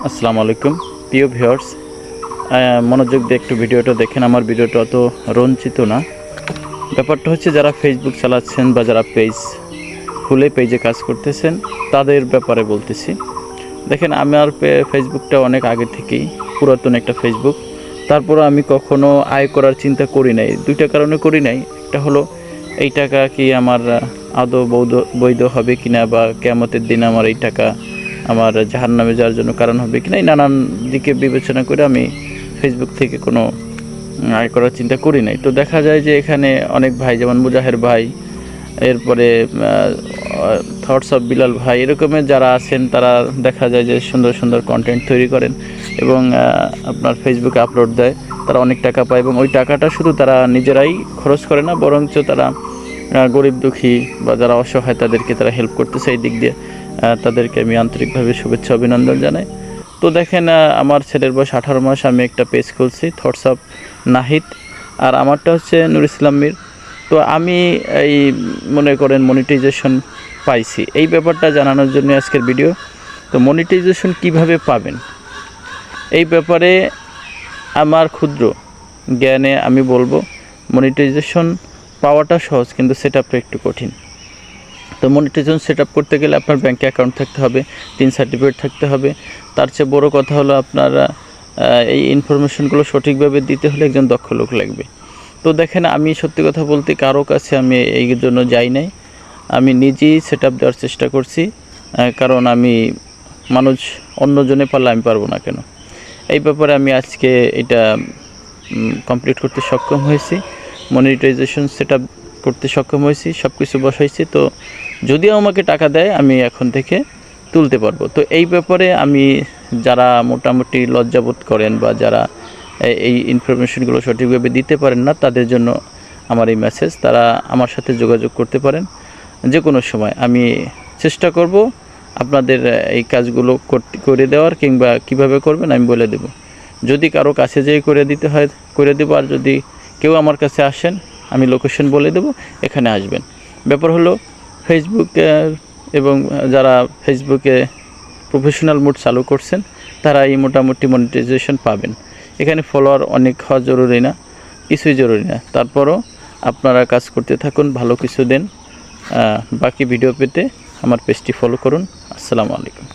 আসসালামু আলাইকুম প্রিয় ভিউয়ার্স, মনোযোগ দিয়ে একটু ভিডিওটা দেখেন। আমার ভিডিওটা অত রঞ্চিত না। ব্যাপারটা হচ্ছে যারা ফেসবুক চালাচ্ছেন বা যারা পেজ খুলে পেজে কাজ করতেছেন তাদের ব্যাপারে বলতেছি। দেখেন, আমার ফেসবুকটা অনেক আগে থেকেই পুরাতন একটা ফেসবুক। তারপরে আমি কখনো আয় করার চিন্তা করি নাই। দুইটা কারণে করি নাই। একটা হলো এই টাকা কি আমার আদৌ বৈধ হবে কিনা, বা কিয়ামতের দিন আমার এই টাকা আমার জাহান্নামে যাওয়ার জন্য কারণ হবে কিনা, এই নানান দিকে বিবেচনা করে আমি ফেসবুক থেকে কোনো আয় করার চিন্তা করি নাই। তো দেখা যায় যে এখানে অনেক ভাই, যেমন মুজাহের ভাই, এরপরে থটস অফ বিলাল ভাই, এরকমের যারা আছেন তারা দেখা যায় যে সুন্দর সুন্দর কন্টেন্ট তৈরি করেন এবং আপনার ফেসবুকে আপলোড দেয়। তারা অনেক টাকা পায় এবং ওই টাকাটা শুধু তারা নিজেরাই খরচ করে না, বরঞ্চ তারা গরিব দুঃখী বা যারা অসহায় তাদেরকে তারা হেল্প করতেছে। এই দিক দিয়ে তাদেরকে আমি আন্তরিকভাবে শুভেচ্ছা অভিনন্দন জানাই। তো দেখেন, আমার ছেলের বয়স 18 মাস। আমি একটা পেজ খুলছি, থটস অফ নাহিদ, আর আমারটা হচ্ছে নুর ইসলাম মীর। তো আমি এই মনে করেন মনিটাইজেশন পাইছি, এই ব্যাপারটা জানানোর জন্য আজকের ভিডিও। তো মনিটাইজেশন কিভাবে পাবেন এই ব্যাপারে আমার ক্ষুদ্র জ্ঞানে আমি বলবো, মনিটাইজেশন পাওয়াটা সহজ, কিন্তু সেট আপটা একটু কঠিন। তো মনিটাইজেশন সেট আপ করতে গেলে আপনার ব্যাঙ্কে অ্যাকাউন্ট থাকতে হবে, 3 সার্টিফিকেট থাকতে হবে। তার চেয়ে বড় কথা হলো আপনার এই ইনফরমেশনগুলো সঠিকভাবে দিতে হলে একজন দক্ষ লোক লাগবে। তো দেখেন, আমি সত্যি কথা বলতে কারো কাছে আমি এই জন্য যাই নাই। আমি নিজেই সেট আপ দেওয়ার চেষ্টা করছি, কারণ আমি মানুষ অন্যজনে পারলে আমি পারবো না কেন। এই ব্যাপারে আমি আজকে এটা কমপ্লিট করতে সক্ষম হয়েছি, মনিটাইজেশন সেট আপ করতে সক্ষম হয়েছি, সব কিছু বসাইছি। তো যদিও আমাকে টাকা দেয়, আমি এখন থেকে তুলতে পারবো। তো এই ব্যাপারে আমি যারা মোটামুটি লজ্জাবোধ করেন বা যারা এই ইনফরমেশনগুলো সঠিকভাবে দিতে পারেন না, তাদের জন্য আমার এই মেসেজ। তারা আমার সাথে যোগাযোগ করতে পারেন যে কোনো সময়। আমি চেষ্টা করব আপনাদের এই কাজগুলো করে দেওয়ার, কিংবা কিভাবে করবেন আমি বলে দেব। যদি কারো কাছে যেয়ে করে দিতে হয় করে দেবো, আর যদি কেউ আমার কাছে আসেন আমি লোকেশন বলে দেবো, এখানে আসবেন। ব্যাপার হলো ফেসবুকে এবং যারা ফেসবুকে প্রফেশনাল মোড চালু করছেন তারা এই মোটামুটি মনিটাইজেশন পাবেন। এখানে ফলোয়ার অনেক হওয়া জরুরি না, কিছুই জরুরি না। তারপরও আপনারা কাজ করতে থাকুন, ভালো কিছু দেন। বাকি ভিডিও পেতে আমার পেজটি ফলো করুন। আসসালামু আলাইকুম।